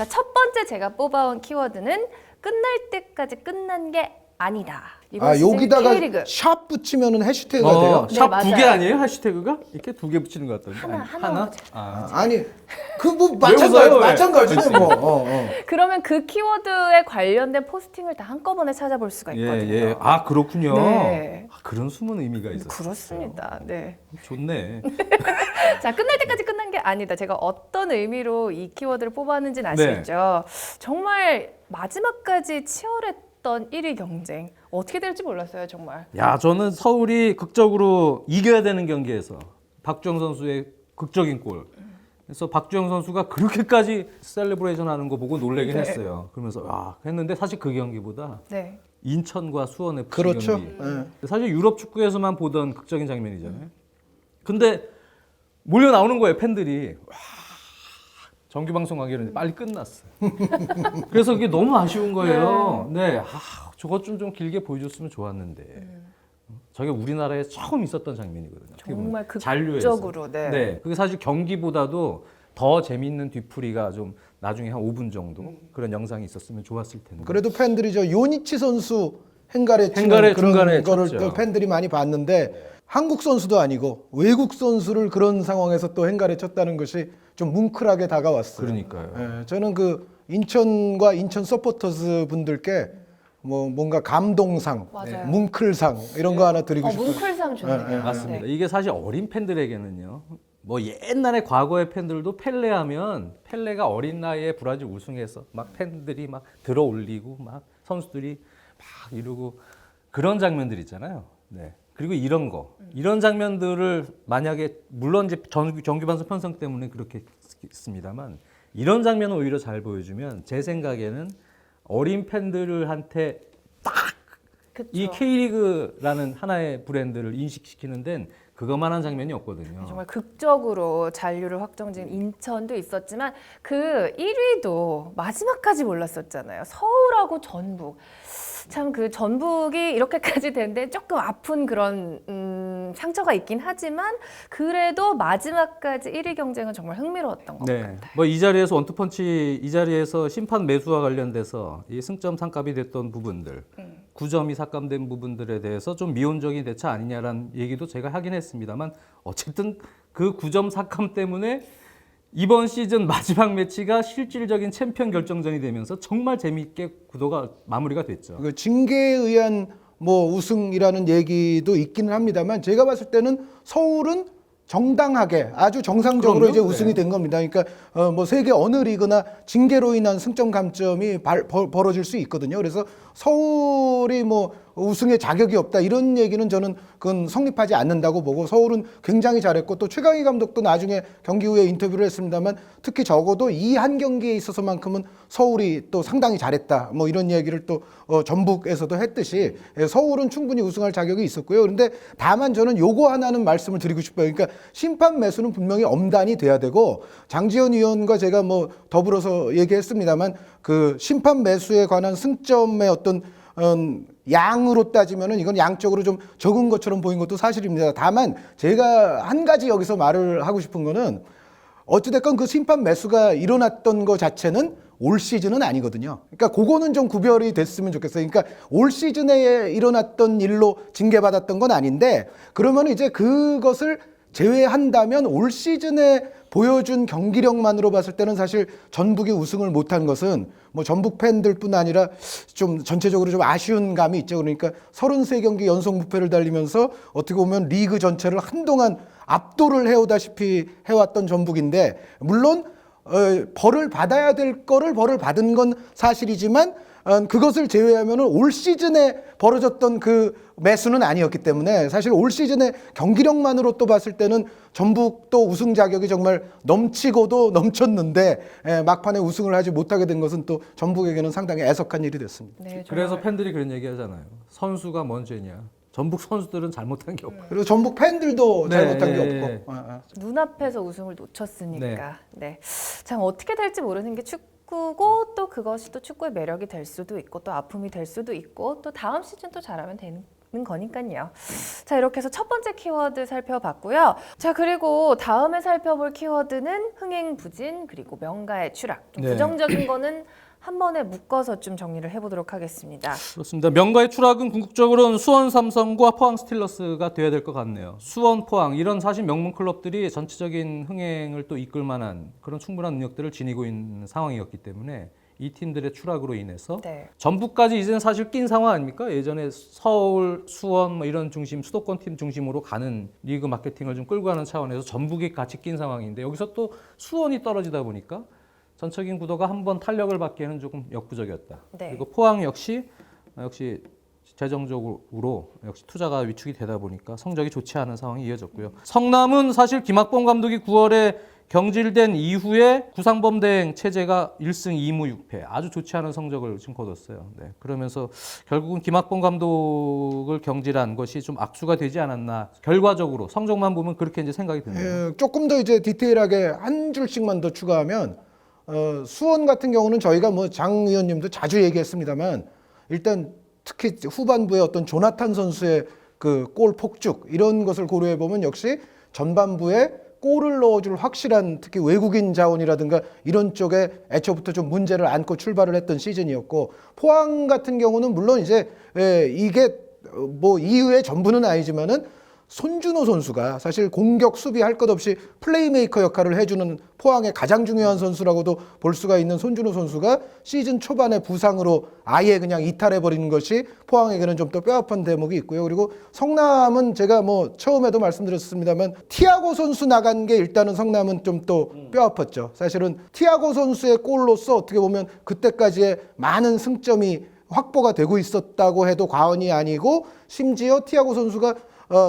자, 첫 번째 제가 뽑아온 키워드는 끝날 때까지 끝난 게 아니다. 이번 시즌 여기다가 K리그. 샵 붙이면은 해시태그가 돼요? 네, 샵 맞아요. 두 개 아니에요? 해시태그가? 이렇게 두 개 붙이는 것 같던데. 하나. 아니 그 뭐 웃어요? 마찬가지네 뭐. 그러면 그 키워드에 관련된 포스팅을 다 한꺼번에 찾아볼 수가 있거든요. 예. 아, 그렇군요. 네. 그런 숨은 의미가 있었어요. 그렇습니다. 네. 좋네. 자, 끝날 때까지 끝난 게 아니다. 제가 어떤 의미로 이 키워드를 뽑았는지는 아시죠? 정말 마지막까지 치열했던 1위 경쟁. 어떻게 될지 몰랐어요, 정말. 야, 저는 서울이 극적으로 이겨야 되는 경기에서 박주영 선수의 극적인 골. 그래서 박주영 선수가 그렇게까지 셀레브레이션 하는 거 보고 놀라긴 네. 했어요. 그러면서 했는데 사실 그 경기보다 네. 인천과 수원 FC 그렇죠. 경기. 예. 사실 유럽 축구에서만 보던 극적인 장면이잖아요. 근데 몰려 나오는 거예요, 팬들이. 와, 정규 방송하기 전에 빨리 끝났어요. 그래서 그게 너무 아쉬운 거예요. 네, 저것 좀 길게 보여줬으면 좋았는데. 저게 우리나라에 처음 있었던 장면이거든요. 어떻게 보면 정말 잔류에서. 극적으로. 네. 그게 사실 경기보다도 더 재밌는 뒤풀이가 좀 나중에 한 5분 정도 그런 영상이 있었으면 좋았을 텐데. 그래도 팬들이 저 요니치 선수 행가래 치는 행가래 그런 중간에 거를 쳤죠. 또 팬들이 많이 봤는데 한국 선수도 아니고 외국 선수를 그런 상황에서 또 행가래 쳤다는 것이 좀 뭉클하게 다가왔어요. 그러니까요. 예, 저는 그 인천과 인천 서포터즈 분들께 뭐 뭔가 감동상, 맞아요. 뭉클상 이런 거 하나 드리고 싶어요. 뭉클상 좋네요. 맞습니다. 네. 이게 사실 어린 팬들에게는요. 뭐 옛날에 과거의 팬들도 펠레 하면 펠레가 어린 나이에 브라질 우승해서 막 팬들이 막 들어 올리고 막 선수들이 막 이러고 그런 장면들 있잖아요. 네. 그리고 이런 장면들을 만약에 물론 이제 정규 방송 편성 때문에 그렇게 했습니다만 이런 장면을 오히려 잘 보여주면 제 생각에는 어린 팬들한테 그쵸. 이 K리그라는 하나의 브랜드를 인식시키는 데는 그것만한 장면이 없거든요. 정말 극적으로 잔류를 확정진 인천도 있었지만 그 1위도 마지막까지 몰랐었잖아요. 서울하고 전북. 참 그 전북이 이렇게까지 된데 조금 아픈 그런 상처가 있긴 하지만 그래도 마지막까지 1위 경쟁은 정말 흥미로웠던 것 같아요. 뭐 이 자리에서 원투펀치 이 자리에서 심판 매수와 관련돼서 이 승점 삭감이 됐던 부분들, 9점이 삭감된 부분들에 대해서 좀 미온적인 대처 아니냐라는 얘기도 제가 하긴 했습니다만 어쨌든 그 9점 삭감 때문에 이번 시즌 마지막 매치가 실질적인 챔피언 결정전이 되면서 정말 재미있게 구도가 마무리가 됐죠. 그 징계에 의한 뭐 우승이라는 얘기도 있기는 합니다만 제가 봤을 때는 서울은 정당하게 아주 정상적으로 그럼요. 이제 우승이 된 겁니다. 그러니까 뭐 세계 어느 리그나 징계로 인한 승점 감점이 벌어질 수 있거든요. 그래서 서울이 뭐 우승의 자격이 없다 이런 얘기는 저는 그건 성립하지 않는다고 보고 서울은 굉장히 잘했고 또 최강희 감독도 나중에 경기 후에 인터뷰를 했습니다만 특히 적어도 이 한 경기에 있어서만큼은 서울이 또 상당히 잘했다 뭐 이런 얘기를 또 전북에서도 했듯이 서울은 충분히 우승할 자격이 있었고요. 그런데 다만 저는 요거 하나는 말씀을 드리고 싶어요. 그러니까 심판 매수는 분명히 엄단이 돼야 되고 장지현 위원과 제가 뭐 더불어서 얘기했습니다만 그 심판 매수에 관한 승점의 어떤 양으로 따지면은 이건 양적으로 좀 적은 것처럼 보인 것도 사실입니다. 다만 제가 한 가지 여기서 말을 하고 싶은 거는 어찌됐건 그 심판 매수가 일어났던 것 자체는 올 시즌은 아니거든요. 그러니까 그거는 좀 구별이 됐으면 좋겠어요. 그러니까 올 시즌에 일어났던 일로 징계받았던 건 아닌데 그러면 이제 그것을 제외한다면 올 시즌에 보여준 경기력만으로 봤을 때는 사실 전북이 우승을 못한 것은 뭐 전북 팬들뿐 아니라 좀 전체적으로 좀 아쉬운 감이 있죠. 그러니까 33경기 연속 무패를 달리면서 어떻게 보면 리그 전체를 한동안 압도를 해오다시피 해왔던 전북인데 물론 벌을 받아야 될 거를 벌을 받은 건 사실이지만 그것을 제외하면 올 시즌에 벌어졌던 그 매수는 아니었기 때문에 사실 올 시즌의 경기력만으로 또 봤을 때는 전북도 우승 자격이 정말 넘치고도 넘쳤는데 막판에 우승을 하지 못하게 된 것은 또 전북에게는 상당히 애석한 일이 됐습니다. 네, 그래서 정말. 팬들이 그런 얘기 하잖아요. 선수가 뭔 죄냐. 전북 선수들은 잘못한 게 없고. 그리고 전북 팬들도 네, 잘못한 게 예, 없고. 눈앞에서 우승을 놓쳤으니까. 네. 참 어떻게 될지 모르는 게 축구고 또 그것이 또 축구의 매력이 될 수도 있고 또 아픔이 될 수도 있고 또 다음 시즌 또 잘하면 되는 거니까요. 자, 이렇게 해서 첫 번째 키워드 살펴봤고요. 자, 그리고 다음에 살펴볼 키워드는 흥행부진 그리고 명가의 추락. 좀 네. 부정적인 거는 한 번에 묶어서 좀 정리를 해보도록 하겠습니다. 그렇습니다. 명가의 추락은 궁극적으로는 수원 삼성과 포항 스틸러스가 돼야 될 것 같네요. 수원, 포항 이런 사실 명문 클럽들이 전체적인 흥행을 또 이끌 만한 그런 충분한 능력들을 지니고 있는 상황이었기 때문에 이 팀들의 추락으로 인해서 네. 전북까지 이제는 사실 낀 상황 아닙니까? 예전에 서울, 수원 뭐 이런 중심, 수도권 팀 중심으로 가는 리그 마케팅을 좀 끌고 가는 차원에서 전북이 같이 낀 상황인데 여기서 또 수원이 떨어지다 보니까 전적인 구도가 한번 탄력을 받기에는 조금 역부족이었다. 네. 그리고 포항 역시 재정적으로 역시 투자가 위축이 되다 보니까 성적이 좋지 않은 상황이 이어졌고요. 성남은 사실 김학범 감독이 9월에 경질된 이후에 구상범 대행 체제가 1승 2무 6패 아주 좋지 않은 성적을 지금 거뒀어요. 네, 그러면서 결국은 김학범 감독을 경질한 것이 좀 악수가 되지 않았나. 결과적으로 성적만 보면 그렇게 이제 생각이 드네요. 예, 조금 더 이제 디테일하게 한 줄씩만 더 추가하면 수원 같은 경우는 저희가 뭐 장 의원님도 자주 얘기했습니다만 일단 특히 후반부에 어떤 조나탄 선수의 그 골 폭죽 이런 것을 고려해 보면 역시 전반부에 골을 넣어줄 확실한 특히 외국인 자원이라든가 이런 쪽에 애초부터 좀 문제를 안고 출발을 했던 시즌이었고 포항 같은 경우는 물론 이제 이게 뭐 이유의 전부는 아니지만은 손준호 선수가 사실 공격 수비 할 것 없이 플레이메이커 역할을 해주는 포항의 가장 중요한 선수라고도 볼 수가 있는 손준호 선수가 시즌 초반에 부상으로 아예 그냥 이탈해버리는 것이 포항에게는 좀 더 뼈아픈 대목이 있고요. 그리고 성남은 제가 뭐 처음에도 말씀드렸습니다만 티아고 선수 나간 게 일단은 성남은 좀 또 뼈아팠죠. 사실은 티아고 선수의 골로서 어떻게 보면 그때까지의 많은 승점이 확보가 되고 있었다고 해도 과언이 아니고 심지어 티아고 선수가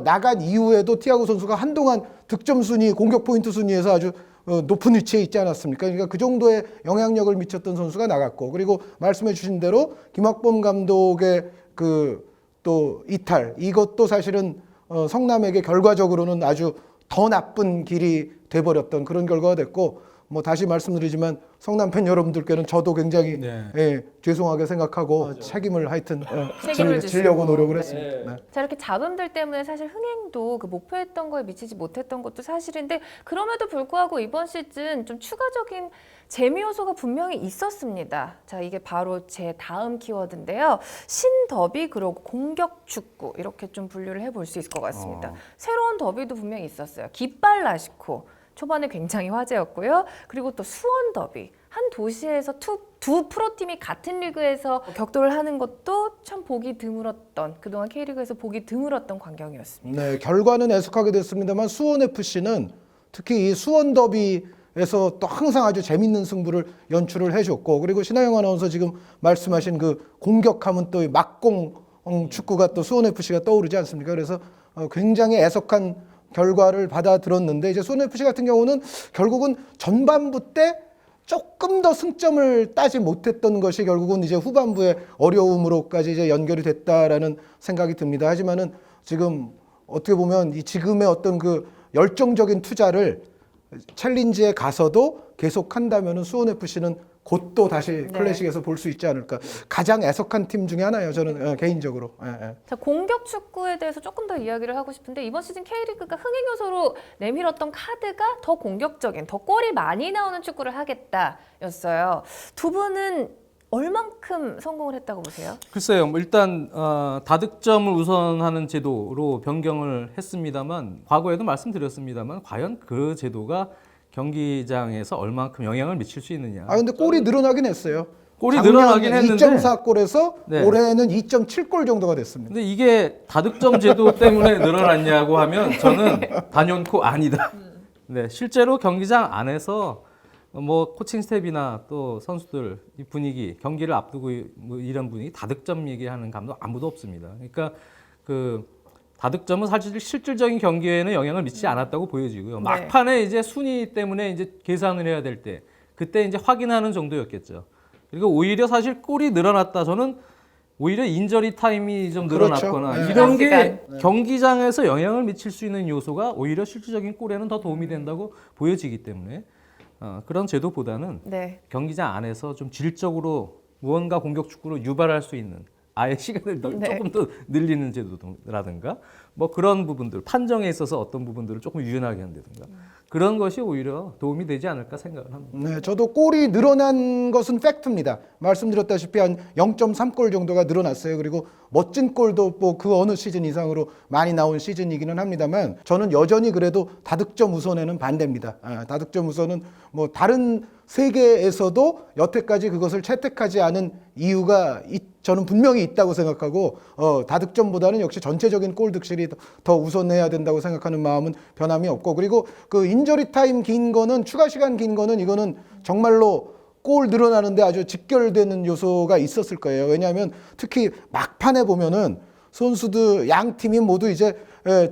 나간 이후에도 티아고 선수가 한동안 득점 순위, 공격 포인트 순위에서 아주 높은 위치에 있지 않았습니까? 그러니까 그 정도의 영향력을 미쳤던 선수가 나갔고 그리고 말씀해 주신 대로 김학범 감독의 그 또 이탈 이것도 사실은 성남에게 결과적으로는 아주 더 나쁜 길이 돼버렸던 그런 결과가 됐고 뭐 다시 말씀드리지만 성남 팬 여러분들께는 저도 굉장히 네. 예, 죄송하게 생각하고 책임을 하여튼 책임을 지려고 지시고. 노력을 네. 했습니다. 네. 자, 이렇게 잡음들 때문에 사실 흥행도 그 목표했던 거에 미치지 못했던 것도 사실인데 그럼에도 불구하고 이번 시즌 좀 추가적인 재미 요소가 분명히 있었습니다. 자, 이게 바로 제 다음 키워드인데요. 신더비 그리고 공격 축구 이렇게 좀 분류를 해볼 수 있을 것 같습니다. 새로운 더비도 분명히 있었어요. 깃발 라시코 초반에 굉장히 화제였고요. 그리고 또 수원 더비 한 도시에서 두 프로팀이 같은 리그에서 격돌을 하는 것도 참 보기 드물었던 그동안 K리그에서 보기 드물었던 광경이었습니다. 네, 결과는 애석하게 됐습니다만 수원 FC는 특히 이 수원 더비에서 또 항상 아주 재밌는 승부를 연출을 해줬고 그리고 신하영 아나운서 지금 말씀하신 그 공격하면 또 막공 축구가 또 수원 FC가 떠오르지 않습니까? 그래서 굉장히 애석한 결과를 받아들었는데 이제 수원 FC 같은 경우는 결국은 전반부 때 조금 더 승점을 따지 못했던 것이 결국은 이제 후반부의 어려움으로까지 이제 연결이 됐다라는 생각이 듭니다. 하지만은 지금 어떻게 보면 이 지금의 어떤 그 열정적인 투자를 챌린지에 가서도 계속한다면은 수원 FC는 곧 또 다시 클래식에서 볼 수 있지 않을까. 가장 애석한 팀 중에 하나예요. 저는 개인적으로. 자, 공격 축구에 대해서 조금 더 이야기를 하고 싶은데 이번 시즌 K리그가 흥행 요소로 내밀었던 카드가 더 공격적인, 더 골이 많이 나오는 축구를 하겠다였어요. 두 분은 얼만큼 성공을 했다고 보세요? 글쎄요. 뭐 일단 다득점을 우선하는 제도로 변경을 했습니다만 과거에도 말씀드렸습니다만 과연 그 제도가 경기장에서 얼만큼 영향을 미칠 수 있느냐. 아 근데 골이 늘어나긴 했어요. 골이 늘어나긴 했는데 2.4골에서 네. 올해는 2.7골 정도가 됐습니다. 근데 이게 다득점 제도 때문에 늘어났냐고 하면 저는 단연코 아니다. 네, 실제로 경기장 안에서 뭐 코칭 스텝이나 또 선수들 이 분위기, 경기를 앞두고 뭐 이런 분위기 다득점 얘기하는 감독 아무도 없습니다. 그러니까 그 다득점은 사실 실질적인 경기에는 영향을 미치지 않았다고 보여지고요. 막판에 이제 순위 때문에 이제 계산을 해야 될 때 그때 이제 확인하는 정도였겠죠. 그리고 오히려 사실 골이 늘어났다. 저는 오히려 인저리 타임이 좀 늘어났거나 그렇죠. 이런 게 시간. 경기장에서 영향을 미칠 수 있는 요소가 오히려 실질적인 골에는 더 도움이 된다고 보여지기 때문에 그런 제도보다는 네. 경기장 안에서 좀 질적으로 무언가 공격 축구로 유발할 수 있는 아예 시간을 네. 조금 더 늘리는 제도라든가 뭐 그런 부분들 판정에 있어서 어떤 부분들을 조금 유연하게 한다든가 그런 것이 오히려 도움이 되지 않을까 생각을 합니다. 네, 저도 골이 늘어난 것은 팩트입니다. 말씀드렸다시피 한 0.3골 정도가 늘어났어요. 그리고 멋진 골도 뭐 그 어느 시즌 이상으로 많이 나온 시즌이기는 합니다만 저는 여전히 그래도 다득점 우선에는 반대입니다. 다득점 우선은 뭐 다른 세계에서도 여태까지 그것을 채택하지 않은 이유가 저는 분명히 있다고 생각하고 다득점보다는 역시 전체적인 골 득실이 더 우선해야 된다고 생각하는 마음은 변함이 없고 그리고 그 인저리 타임 긴 거는 추가 시간 긴 거는 이거는 정말로 골 늘어나는데 아주 직결되는 요소가 있었을 거예요. 왜냐하면 특히 막판에 보면은 선수들 양 팀이 모두 이제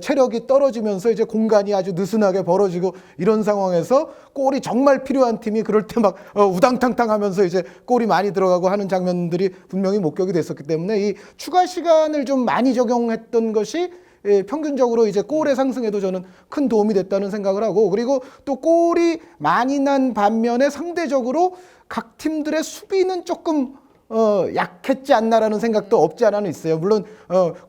체력이 떨어지면서 이제 공간이 아주 느슨하게 벌어지고 이런 상황에서 골이 정말 필요한 팀이 그럴 때 막 우당탕탕 하면서 이제 골이 많이 들어가고 하는 장면들이 분명히 목격이 됐었기 때문에 이 추가 시간을 좀 많이 적용했던 것이 평균적으로 이제 골의 상승에도 저는 큰 도움이 됐다는 생각을 하고 그리고 또 골이 많이 난 반면에 상대적으로 각 팀들의 수비는 조금 약했지 않나라는 생각도 없지 않아는 있어요. 물론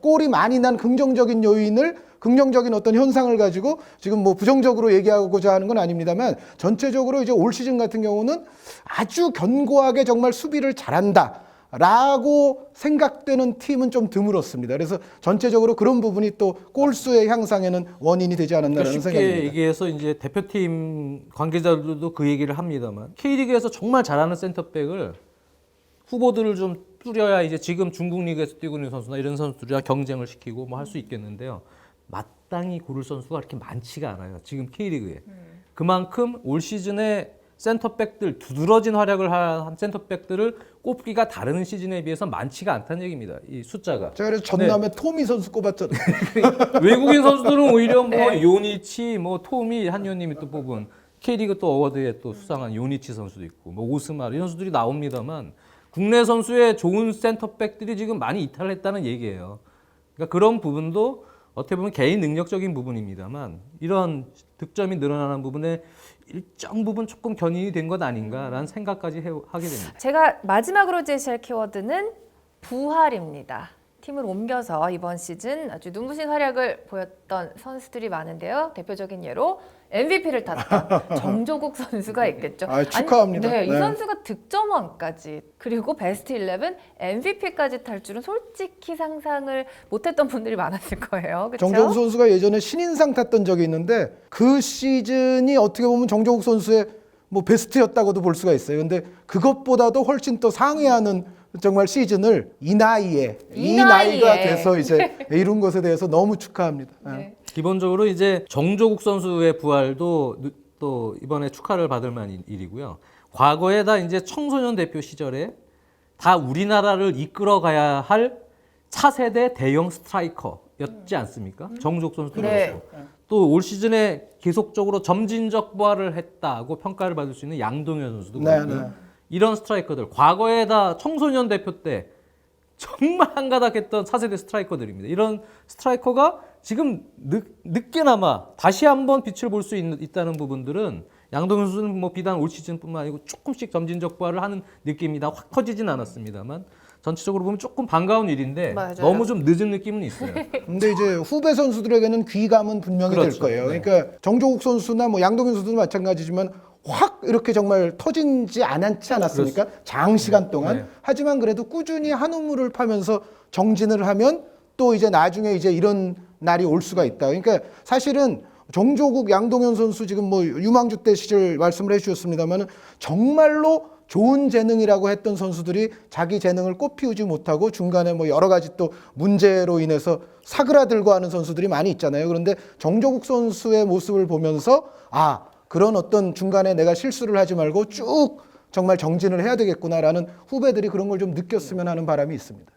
골이 많이 난 긍정적인 요인을 긍정적인 어떤 현상을 가지고 지금 뭐 부정적으로 얘기하고자 하는 건 아닙니다만 전체적으로 이제 올 시즌 같은 경우는 아주 견고하게 정말 수비를 잘한다. 라고 생각되는 팀은 좀 드물었습니다. 그래서 전체적으로 그런 부분이 또 골수의 향상에는 원인이 되지 않았나라는 쉽게 생각입니다. 얘기해서 이제 대표팀 관계자들도 그 얘기를 합니다만 K리그에서 정말 잘하는 센터백을 후보들을 좀 뚫어야 이제 지금 중국 리그에서 뛰고 있는 선수나 이런 선수들이랑 경쟁을 시키고 뭐 할 수 있겠는데요. 마땅히 고를 선수가 그렇게 많지가 않아요. 지금 K리그에. 그만큼 올 시즌에 센터백들 두드러진 활약을 한 센터백들을 꼽기가 다른 시즌에 비해서 많지가 않다는 얘기입니다. 이 숫자가. 제가 그래서 전남에 토미 선수 꼽았잖아요. 외국인 선수들은 오히려 뭐 요니치, 뭐 토미, 한의원님이 또 뽑은 K리그 또 어워드에 또 수상한 요니치 선수도 있고 뭐 오스마르 이런 선수들이 나옵니다만 국내 선수의 좋은 센터백들이 지금 많이 이탈했다는 얘기예요. 그러니까 그런 부분도 어떻게 보면 개인 능력적인 부분입니다만 이런 득점이 늘어나는 부분에 일정 부분 조금 견인이 된 것 아닌가라는 생각까지 하게 됩니다. 제가 마지막으로 제시할 키워드는 부활입니다. 팀을 옮겨서 이번 시즌 아주 눈부신 활약을 보였던 선수들이 많은데요. 대표적인 예로 MVP를 탔던 정조국 선수가 있겠죠. 축하합니다. 이 네. 선수가 득점왕까지 그리고 베스트 11, MVP까지 탈 줄은 솔직히 상상을 못했던 분들이 많았을 거예요. 그렇죠? 정종욱 선수가 예전에 신인상 탔던 적이 있는데 그 시즌이 어떻게 보면 정종욱 선수의 뭐 베스트였다고도 볼 수가 있어요. 근데 그것보다도 훨씬 더 상회하는 정말 시즌을 이 나이에 이 나이가 돼서 이제 이룬 것에 대해서 너무 축하합니다. 네. 기본적으로 이제 정조국 선수의 부활도 또 이번에 축하를 받을 만한 일이고요. 과거에 다 이제 청소년 대표 시절에 다 우리나라를 이끌어가야 할 차세대 대형 스트라이커였지 않습니까? 정조국 선수도 네. 그렇고. 또 올 시즌에 계속적으로 점진적 부활을 했다고 평가를 받을 수 있는 양동현 선수도 그렇고. 네. 이런 스트라이커들 과거에 다 청소년 대표 때 정말 한가닥했던 차세대 스트라이커들입니다. 이런 스트라이커가 지금 늦게나마 다시 한번 빛을 볼 수 있다는 부분들은 양동현 선수는 뭐 비단 올 시즌뿐만 아니고 조금씩 점진적 부활을 하는 느낌이 다 확 커지진 않았습니다만 전체적으로 보면 조금 반가운 일인데 맞아요. 너무 좀 늦은 느낌은 있어요. 근데 이제 후배 선수들에게는 귀감은 분명히 그렇죠. 될 거예요. 네. 그러니까 정조국 선수나 뭐 양동현 선수도 마찬가지지만 확 이렇게 정말 터지지 않았지 않았습니까? 장시간 동안. 네. 하지만 그래도 꾸준히 한 우물을 파면서 정진을 하면 또 이제 나중에 이제 이런 날이 올 수가 있다. 그러니까 사실은 정조국, 양동현 선수 지금 뭐 유망주 때 시절 말씀을 해주셨습니다만은 정말로 좋은 재능이라고 했던 선수들이 자기 재능을 꽃피우지 못하고 중간에 뭐 여러 가지 또 문제로 인해서 사그라들고 하는 선수들이 많이 있잖아요. 그런데 정조국 선수의 모습을 보면서 그런 어떤 중간에 내가 실수를 하지 말고 쭉 정말 정진을 해야 되겠구나라는 후배들이 그런 걸 좀 느꼈으면 하는 바람이 있습니다.